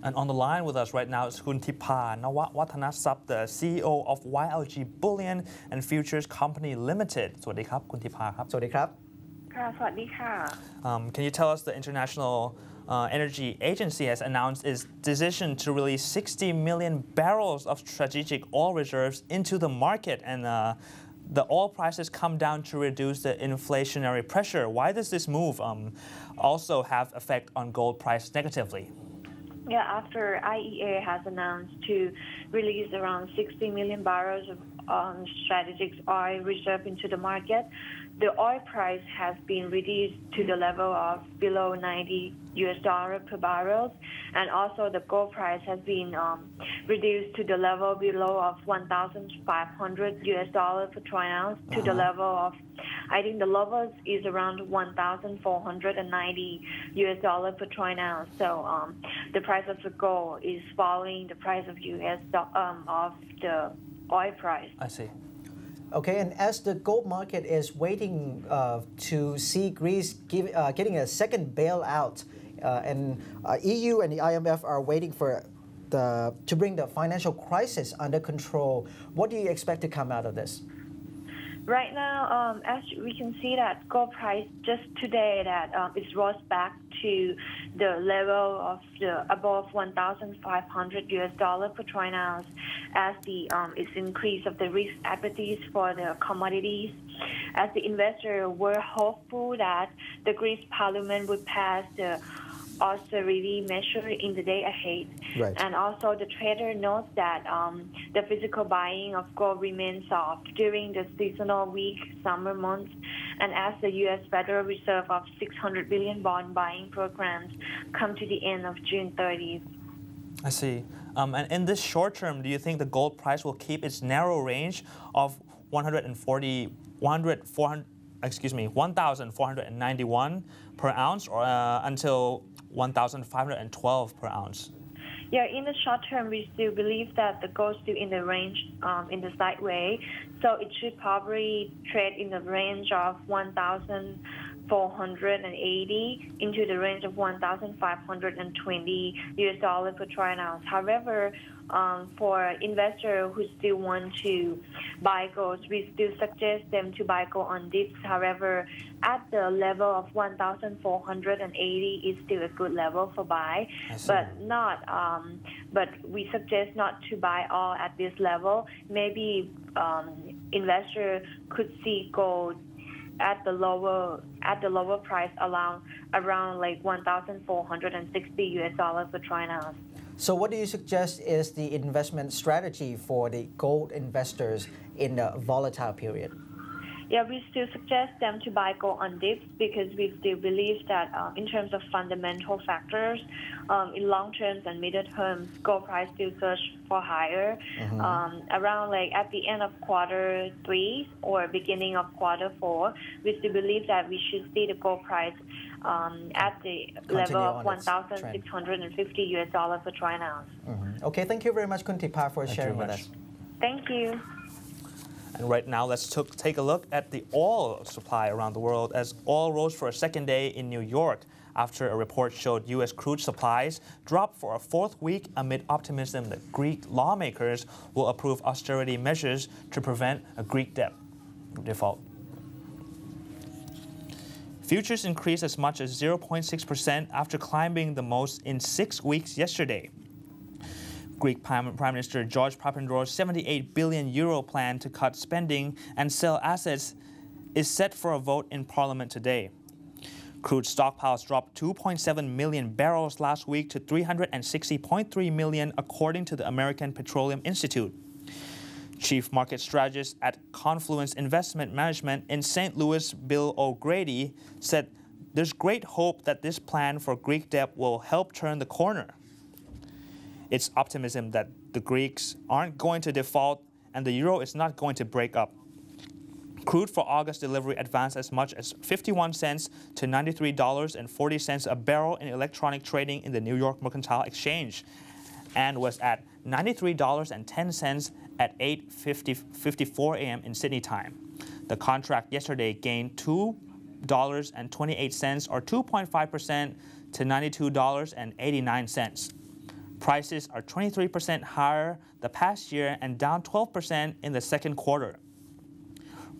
And on the line with us right now is Khun Thipa Nawawatanasap, the CEO of YLG Bullion and Futures Company Limited. สวัสดีครับคุณทิพาครับ สวัสดีครับ ค่ะสวัสดีค่ะ Can you tell us the International Energy Agency has announced its decision to release 60 million barrels of strategic oil reserves into the market, and the oil prices come down to reduce the inflationary pressure. Why does this move also have effect on gold price negatively? Yeah, after IEA has announced to release around 60 million barrels of strategic oil reserve into the market, the oil price has been reduced to the level of below $90 per barrel, and also the gold price has been reduced to the level below of $1,500 per troy ounce to the level of, I think the lowest is around $1,490 per troy ounce. So the price of the gold is following the price of of the oil price. I see. Okay, and as the gold market is waiting to see Greece getting a second bailout, and EU and the IMF are waiting for to bring the financial crisis under control, what do you expect to come out of this? Right now, as we can see that gold price just today that it's rose back to the level of above $1,500 per troy ounce as the its increase of the risk appetite for the commodities. As the investors were hopeful that the Greece Parliament would pass the austerity measure in the day ahead. Right. And also the trader notes that the physical buying of gold remains soft during the seasonal weak summer months, and as the U.S. Federal Reserve of 600 billion bond buying programs come to the end of June 30th. I see. And in this short term, do you think the gold price will keep its narrow range of 1,491 per ounce or until 1,512 per ounce? Yeah, in the short term, we still believe that the gold is still in the range, in the sideway. So it should probably trade in the range of 1,480 into the range of $1,520 per troy ounce. However, for investors who still want to buy gold, we still suggest them to buy gold on dips. However, at the level of 1,480 is still a good level for buy, but not. But we suggest not to buy all at this level. Maybe investors could see gold at the lower price around like $1,460 per troy ounce. So what do you suggest is the investment strategy for the gold investors in the volatile period? Yeah, we still suggest them to buy gold on dips because we still believe that in terms of fundamental factors, in long terms and middle terms, gold price still search for higher. Around like at the end of quarter 3 or beginning of quarter 4, we still believe that we should see the gold price at the level of $1,650 per troy ounce. Okay, thank you very much, Khun Thipa, for sharing with us. Thank you. And right now, let's take a look at the oil supply around the world as oil rose for a second day in New York after a report showed U.S. crude supplies dropped for a fourth week amid optimism that Greek lawmakers will approve austerity measures to prevent a Greek debt default. Futures increased as much as 0.6% after climbing the most in 6 weeks yesterday. Greek Prime Minister George Papandreou's 78 billion euro plan to cut spending and sell assets is set for a vote in Parliament today. Crude stockpiles dropped 2.7 million barrels last week to 360.3 million, according to the American Petroleum Institute. Chief market strategist at Confluence Investment Management in St. Louis, Bill O'Grady, said there's great hope that this plan for Greek debt will help turn the corner. It's optimism that the Greeks aren't going to default and the euro is not going to break up. Crude for August delivery advanced as much as 51 cents to $93.40 a barrel in electronic trading in the New York Mercantile Exchange and was at $93.10 at 8:54 a.m. in Sydney time. The contract yesterday gained $2.28 or 2.5% to $92.89. Prices are 23% higher the past year and down 12% in the second quarter.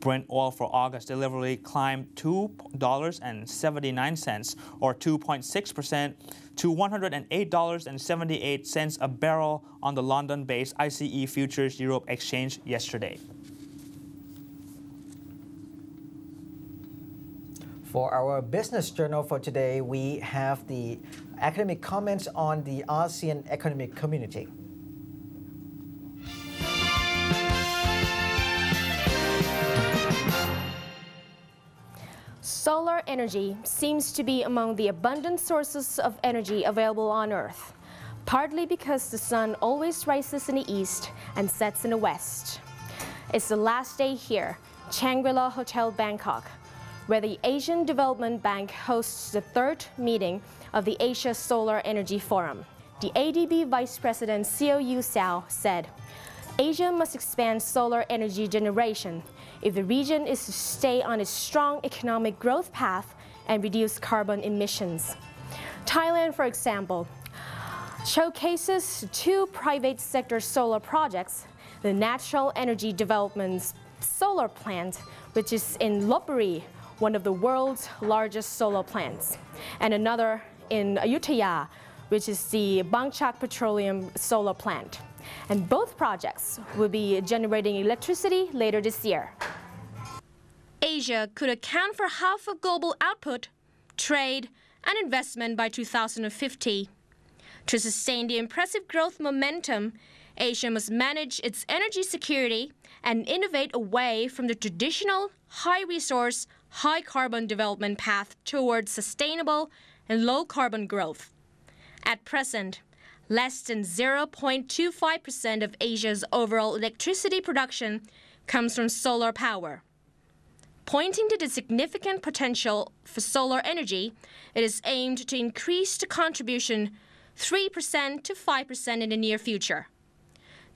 Brent oil for August delivery climbed $2.79 or 2.6% to $108.78 a barrel on the London-based ICE Futures Europe Exchange yesterday. For our business journal for today, we have the academic comments on the ASEAN Economic Community. Solar energy seems to be among the abundant sources of energy available on Earth, partly because the sun always rises in the east and sets in the west. It's the last day here, Shangri-La Hotel Bangkok, where the Asian Development Bank hosts the third meeting of the Asia Solar Energy Forum. The ADB Vice President Seo-Yu Hsiao said, Asia must expand solar energy generation if the region is to stay on its strong economic growth path and reduce carbon emissions. Thailand, for example, showcases two private sector solar projects, the Natural Energy Development's solar plant, which is in Lopburi, one of the world's largest solar plants, and another in Ayutthaya, which is the Bangchak Petroleum solar plant. And both projects will be generating electricity later this year. Asia could account for half of global output, trade, and investment by 2050. To sustain the impressive growth momentum, Asia must manage its energy security and innovate away from the traditional high-resource, high-carbon development path towards sustainable and low-carbon growth. At present, less than 0.25% of Asia's overall electricity production comes from solar power. Pointing to the significant potential for solar energy, it is aimed to increase the contribution 3% to 5% in the near future.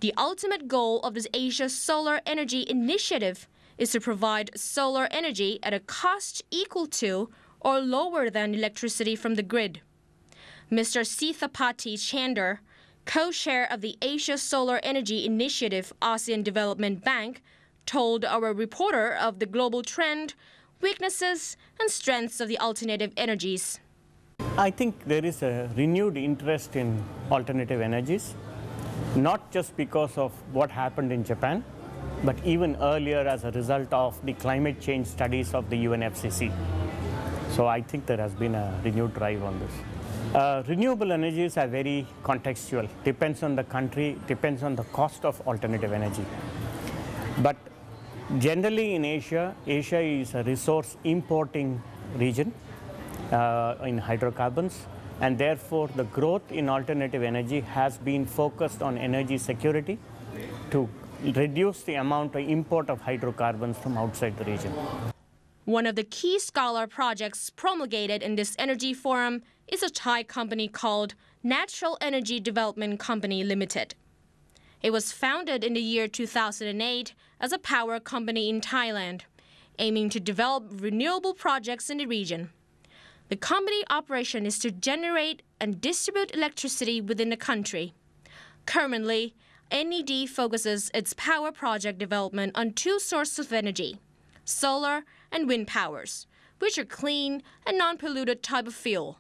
The ultimate goal of this Asia Solar Energy Initiative is to provide solar energy at a cost equal to or lower than electricity from the grid. Mr. Sithapati Chander, co-chair of the Asia Solar Energy Initiative ASEAN Development Bank, told our reporter of the global trend, weaknesses, and strengths of the alternative energies. I think there is a renewed interest in alternative energies, not just because of what happened in Japan, but even earlier as a result of the climate change studies of the UNFCCC. So I think there has been a renewed drive on this. Renewable energies are very contextual, depends on the country, depends on the cost of alternative energy. But generally in Asia, Asia is a resource importing region in hydrocarbons, and therefore the growth in alternative energy has been focused on energy security to reduce the amount of import of hydrocarbons from outside the region. One of the key scholar projects promulgated in this energy forum is a Thai company called Natural Energy Development Company Limited. It was founded in the year 2008 as a power company in Thailand, aiming to develop renewable projects in the region. The company operation is to generate and distribute electricity within the country. Currently, NED focuses its power project development on two sources of energy, solar and wind powers, which are clean and non-polluted type of fuel.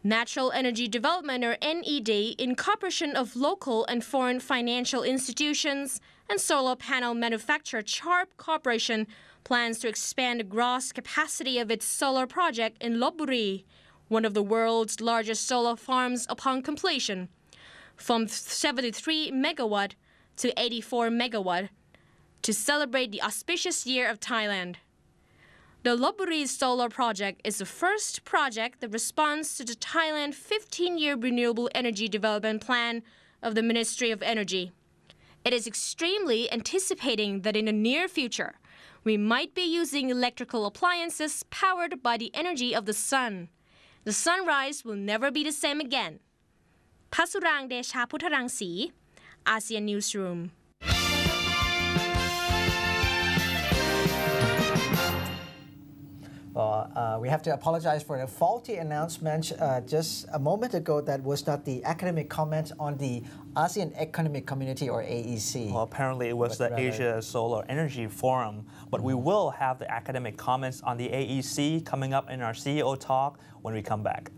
Natural Energy Development, or NED, in cooperation of local and foreign financial institutions and solar panel manufacturer Sharp Corporation, plans to expand the gross capacity of its solar project in Lopburi, one of the world's largest solar farms upon completion, from 73 megawatt to 84 megawatt to celebrate the auspicious year of Thailand. The Lopburi Solar Project is the first project that responds to the Thailand 15-year Renewable Energy Development Plan of the Ministry of Energy. It is extremely anticipating that in the near future, we might be using electrical appliances powered by the energy of the sun. The sunrise will never be the same again. Pasurang Desha Putharangsi, ASEAN Newsroom. Well, we have to apologize for the faulty announcement just a moment ago. That was not the academic comment on the ASEAN Economic Community, or AEC. Well, apparently it was the Asia Solar Energy Forum, but we will have the academic comments on the AEC coming up in our CEO talk when we come back.